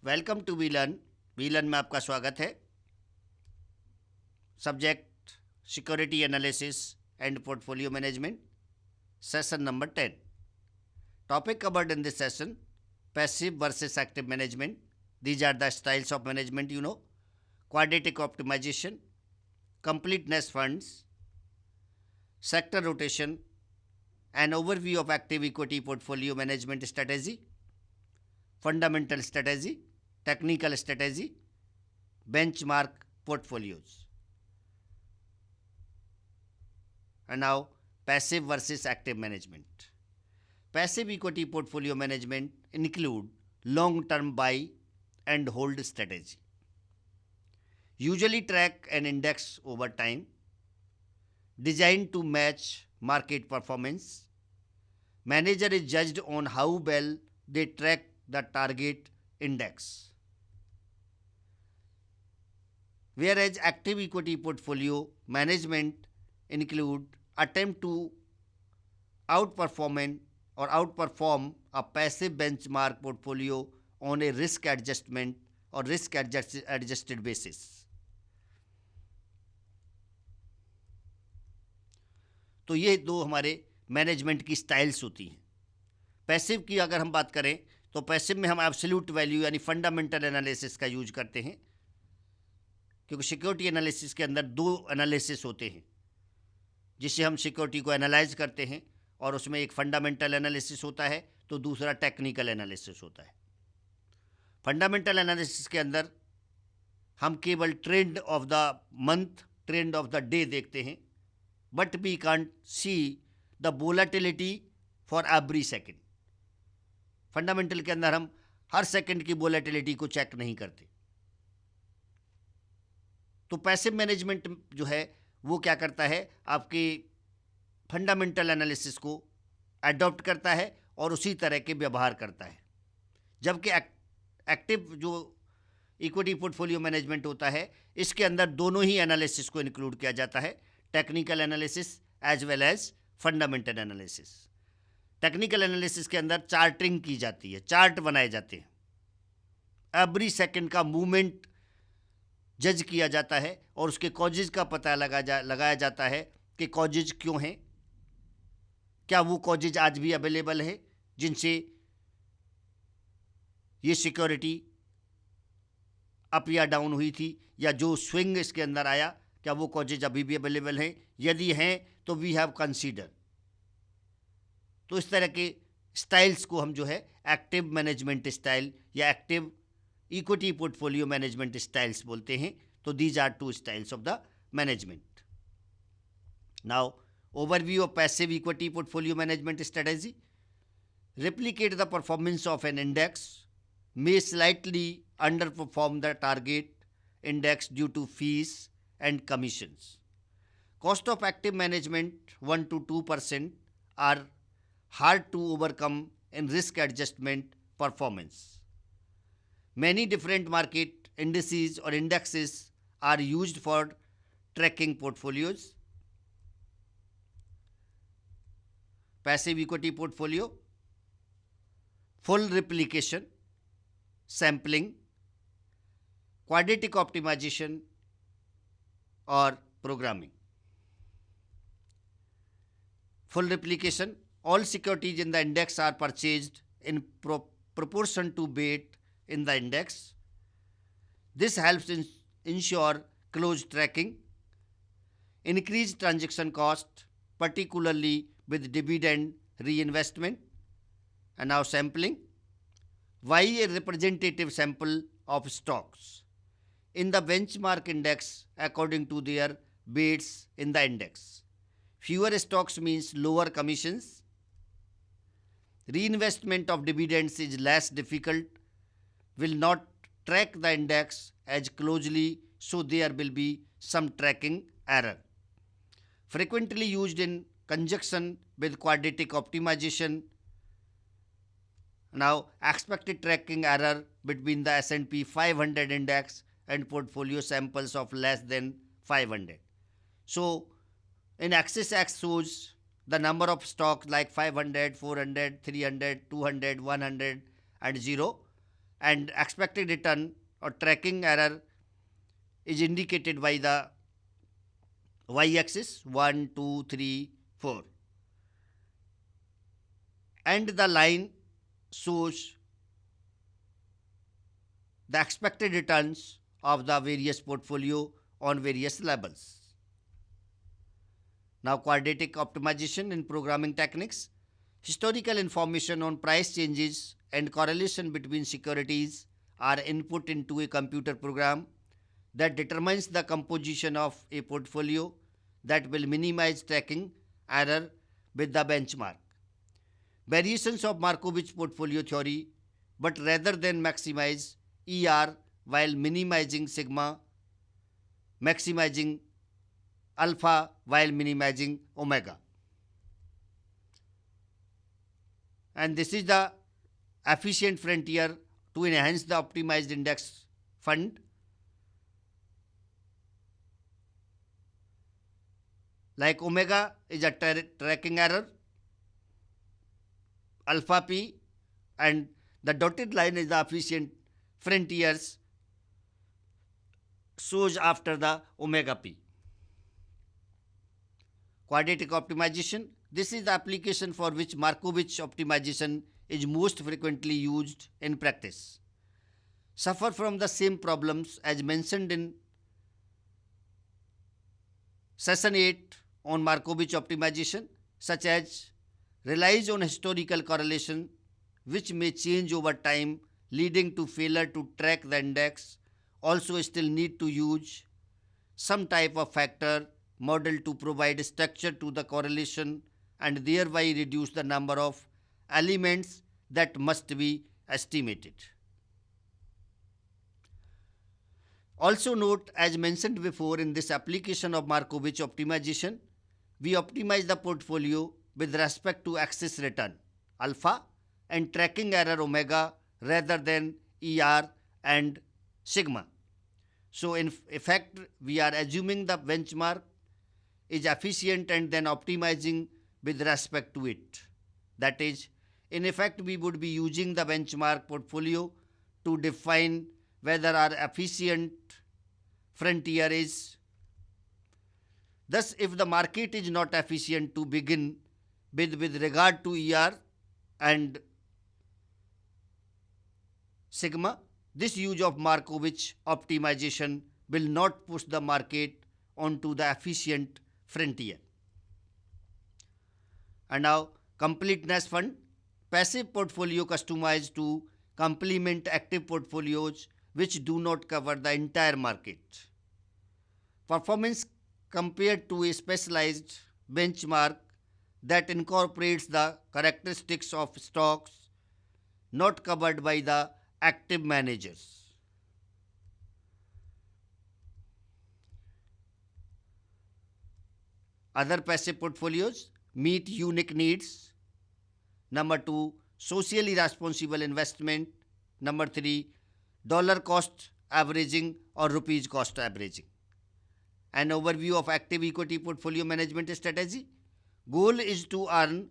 Welcome to we learn में आपका स्वागत है। Subject security analysis and portfolio management, session number 10। Topic covered in this session: passive versus active management. These are the styles of management you know: quadratic optimisation, completeness funds, sector rotation, an overview of active equity portfolio management strategy, fundamental strategy, technical strategy, benchmark portfolios. And now, passive versus active management. Passive equity portfolio management include long-term buy and hold strategy. Usually track an index over time, designed to match market performance. Manager is judged on how well they track the target index. Whereas active equity portfolio management include attempt to outperform a passive benchmark portfolio on a risk adjusted basis. तो ये दो हमारे management की styles होती हैं। Passive की अगर हम बात करें तो पैसिव में हम एब्सोल्यूट वैल्यू यानी फंडामेंटल एनालिसिस का यूज करते हैं, क्योंकि सिक्योरिटी एनालिसिस के अंदर दो एनालिसिस होते हैं जिससे हम सिक्योरिटी को एनालाइज करते हैं, और उसमें एक फंडामेंटल एनालिसिस होता है तो दूसरा टेक्निकल एनालिसिस होता है। फंडामेंटल एनालिसिस के अंदर हम केवल trend of the month, trend of the day देखते हैं, but we can't see the volatility for every second. Fundamental के अंदर हम हर सेकेंड की वोलेटिलिटी को चेक नहीं करते। तो पैसिव मैनेजमेंट जो है वो क्या करता है, आपके फंडामेंटल एनालिसिस को अडॉप्ट करता है और उसी तरह के व्यवहार करता है, जबकि एक्टिव जो इक्विटी पोर्टफोलियो मैनेजमेंट होता है इसके अंदर दोनों ही एनालिसिस को इंक्लूड किया जाता है, technical analysis as well as fundamental analysis. Technical analysis के अंदर चार्टिंग की जाती है, चार्ट बनाए जाते हैं, एवरी सेकंड का मूवमेंट जज किया जाता है और उसके कॉजेज का पता लगाया जाता है कि कॉजेज क्यों हैं, क्या वो कॉजेज आज भी अवेलेबल है जिनसे ये सिक्योरिटी अप या डाउन हुई थी, या जो स्विंग इसके अंदर आया क्या वो कॉजेज अभी भी अवेलेबल हैं, यदि हैं तो वी हैव कंसीडर। तो इस तरह के स्टाइल्स को हम जो है एक्टिव मैनेजमेंट स्टाइल या active equity portfolio management styles बोलते हैं। तो these are two styles of the management. Now overview of passive equity portfolio management strategy: replicate the performance of an index, may slightly underperform the target index due to fees and commissions. Cost of active management 1 to 2% are hard to overcome in risk adjustment performance. Many different market indices or indexes are used for tracking portfolios. Passive equity portfolio: full replication, sampling, quadratic optimization or programming. Full replication: all securities in the index are purchased in proportion to weight in the index. This helps ensure close tracking, increase transaction cost, particularly with dividend reinvestment. And now sampling: why a representative sample of stocks in the benchmark index according to their weights in the index. Fewer stocks means lower commissions. Reinvestment of dividends is less difficult, will not track the index as closely, so there will be some tracking error. Frequently used in conjunction with quadratic optimization. Now, expected tracking error between the S&P 500 index and portfolio samples of less than 500. So, in axis X shows the number of stocks like 500, 400, 300, 200, 100 and 0. and expected return or tracking error is indicated by the y-axis 1, 2, 3, 4, and the line shows the expected returns of the various portfolio on various levels. Now, quadratic optimization in programming techniques. Historical information on price changes and correlation between securities are input into a computer program that determines the composition of a portfolio that will minimize tracking error with the benchmark. Variations of Markovitch portfolio theory, but rather than maximize ER while minimizing sigma, maximizing alpha while minimizing omega. And this is the efficient frontier to enhance the optimized index fund. Like omega is a tracking error, alpha p, and the dotted line is the efficient frontiers shows after the omega p. Quadratic optimization. This is the application for which Markovitch optimization is most frequently used in practice. Suffer from the same problems as mentioned in session 8 on Markovitch optimization, such as relies on historical correlation which may change over time, leading to failure to track the index. Also still need to use some type of factor model to provide structure to the correlation and thereby reduce the number of elements that must be estimated. Also note, as mentioned before, in this application of Markovitch optimization, we optimize the portfolio with respect to excess return alpha and tracking error omega rather than ER and sigma. So in effect, we are assuming the benchmark is efficient and then optimizing with respect to it. That is, in effect, we would be using the benchmark portfolio to define whether our efficient frontier is. Thus, if the market is not efficient to begin with regard to ER and sigma, this use of Markovitch optimization will not push the market onto the efficient frontier. And now, completeness fund, passive portfolio customized to complement active portfolios which do not cover the entire market. Performance compared to a specialized benchmark that incorporates the characteristics of stocks not covered by the active managers. Other passive portfolios meet unique needs. Number 2, socially responsible investment. Number 3, dollar cost averaging or rupees cost averaging. An overview of active equity portfolio management strategy. Goal is to earn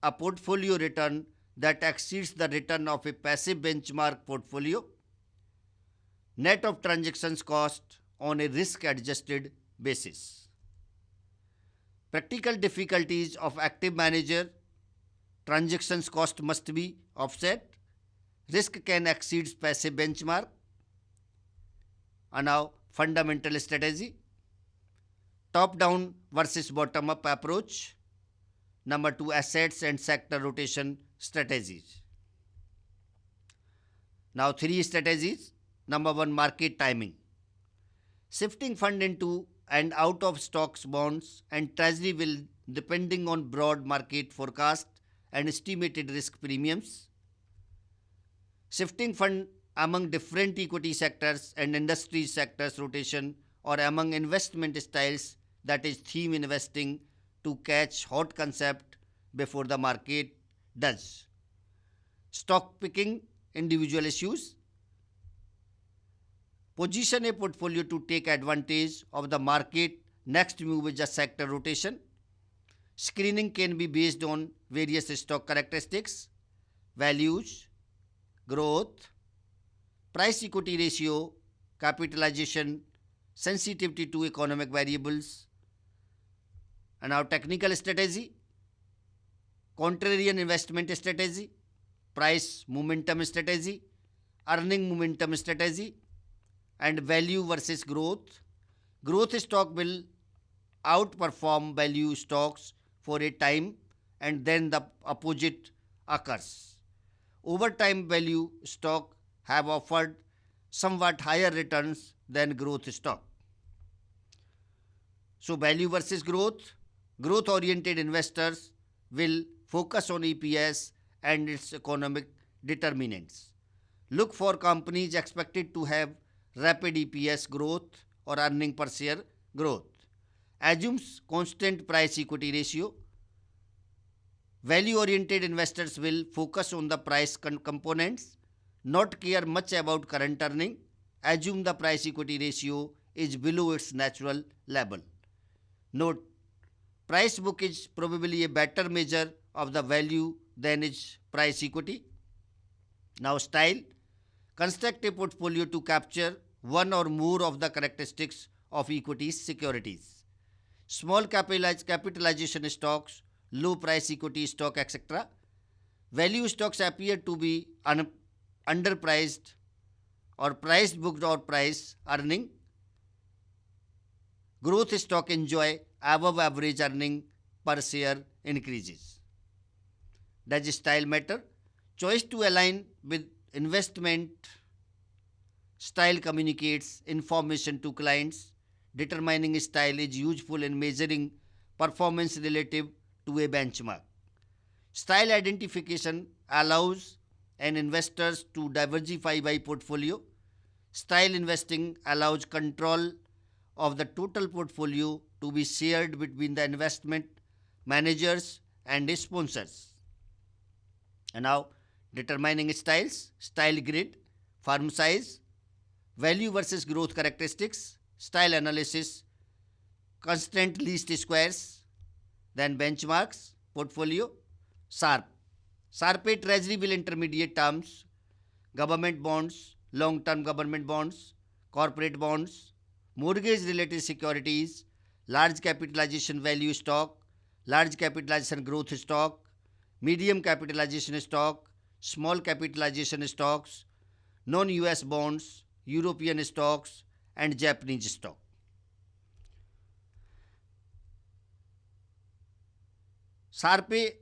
a portfolio return that exceeds the return of a passive benchmark portfolio, net of transactions cost on a risk adjusted basis. Practical difficulties of active manager: transactions cost must be offset, risk can exceed passive benchmark. And now fundamental strategy, top down versus bottom up approach. Number 2, assets and sector rotation strategies. Now 3 strategies. Number 1, market timing, shifting fund into and out of stocks, bonds and treasury will depending on broad market forecast and estimated risk premiums. Shifting fund among different equity sectors and industry sectors rotation or among investment styles, that is theme investing, to catch hot concept before the market does. Stock picking, individual issues. Position a portfolio to take advantage of the market next move is a sector rotation. Screening can be based on various stock characteristics, values, growth, Price equity ratio, capitalization, sensitivity to economic variables. And our technical strategy, contrarian investment strategy, price momentum strategy, earning momentum strategy, and value versus growth. Growth stock will outperform value stocks for a time and then the opposite occurs. Over time, value stock have offered somewhat higher returns than growth stock. So, value versus growth, growth oriented investors will focus on EPS and its economic determinants. Look for companies expected to have rapid EPS growth or earning per share growth. Assumes constant price equity ratio. Value oriented investors will focus on the price components, not care much about current earning. Assume the price equity ratio is below its natural level. Note, price book is probably a better measure of the value than its price equity. Now, style, construct a portfolio to capture one or more of the characteristics of equity securities. Small capitalization stocks, low price equity stock, etc. Value stocks appear to be underpriced or price booked or price earning. Growth stock enjoy above average earning per share increases. Does style matter? Choice to align with investment style communicates information to clients. Determining style is useful in measuring performance relative to a benchmark. Style identification allows an investors to diversify by portfolio. Style investing allows control of the total portfolio to be shared between the investment managers and sponsors. And now, determining styles, style grid, firm size, value versus growth characteristics, style analysis, constant least squares, then benchmarks, portfolio, SARP. SARP treasury bill intermediate terms, government bonds, long-term government bonds, corporate bonds, mortgage-related securities, large capitalization value stock, large capitalization growth stock, medium capitalization stock, small capitalization stocks, non-US bonds, European stocks, and Japanese stock. SARPE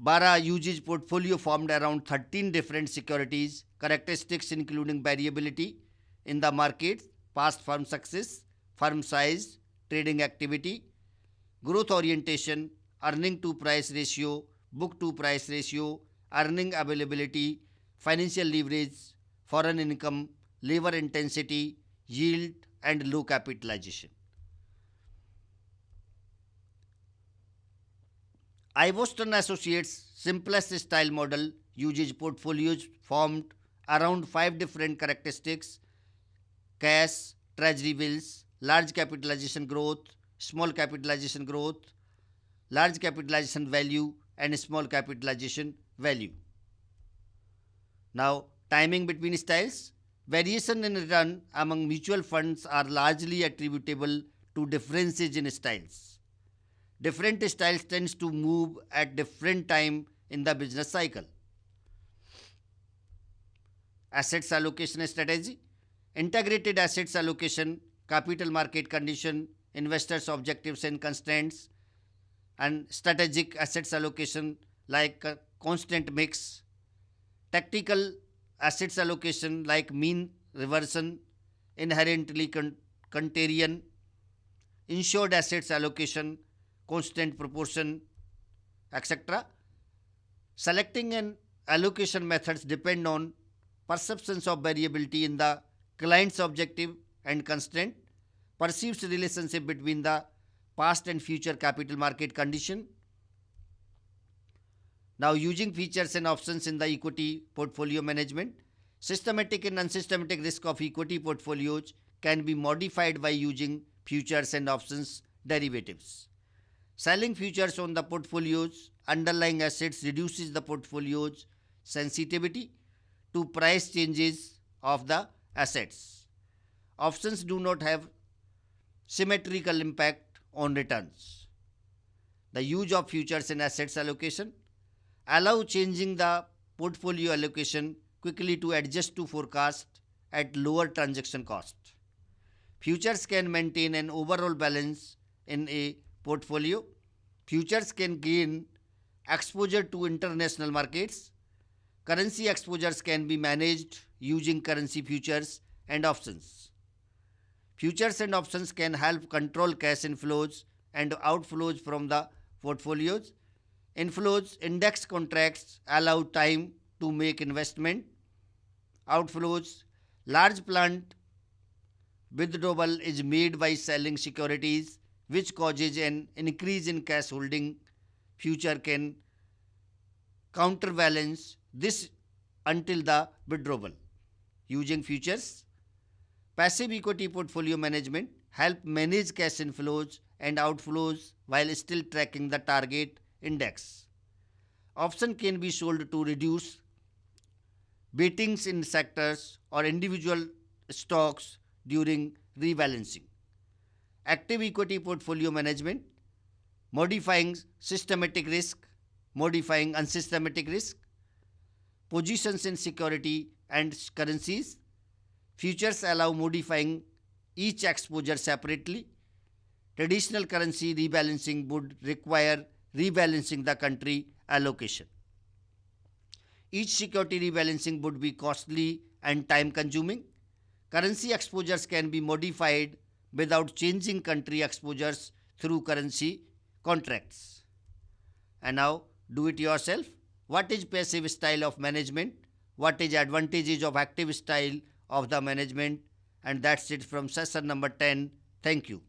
12 uses portfolio formed around 13 different securities, characteristics including variability in the market, past firm success, firm size, trading activity, growth orientation, earning to price ratio, book to price ratio, earning availability, financial leverage, foreign income, labor intensity, yield, and low capitalization. Ivoston Associates' simplest style model uses portfolios formed around 5 different characteristics: cash, treasury bills, large capitalization growth, small capitalization growth, large capitalization value, and small capitalization value. Now, timing between styles. Variation in return among mutual funds are largely attributable to differences in styles. Different styles tends to move at different time in the business cycle. Assets allocation strategy. Integrated assets allocation, capital market condition, investors' objectives and constraints, and strategic assets allocation like constant mix. Tactical assets allocation like mean reversion, inherently contrarian. Insured assets allocation, constant proportion, etc. Selecting an allocation methods depend on perceptions of variability in the client's objective and constraint, perceives relationship between the past and future capital market condition. Now, using features and options in the equity portfolio management, systematic and unsystematic risk of equity portfolios can be modified by using futures and options derivatives. Selling futures on the portfolio's underlying assets reduces the portfolio's sensitivity to price changes of the assets. Options do not have symmetrical impact on returns. The use of futures in assets allocation allow changing the portfolio allocation quickly to adjust to forecast at lower transaction cost. Futures can maintain an overall balance in a portfolio. Futures can gain exposure to international markets. Currency exposures can be managed using currency futures and options. Futures and options can help control cash inflows and outflows from the portfolios. Inflows, index contracts allow time to make investment. Outflows, large planned withdrawal is made by selling securities, which causes an increase in cash holding. Future can counterbalance this until the withdrawal. Using futures, passive equity portfolio management help manage cash inflows and outflows while still tracking the target index. Option can be sold to reduce weightings in sectors or individual stocks during rebalancing. Active equity portfolio management, modifying systematic risk, modifying unsystematic risk, positions in security and currencies. Futures allow modifying each exposure separately. Traditional currency rebalancing would require rebalancing the country allocation. Each security rebalancing would be costly and time consuming. Currency exposures can be modified without changing country exposures through currency contracts. And now, do it yourself. What is passive style of management? What is advantages of active style of the management? And that's it from session number 10. Thank you.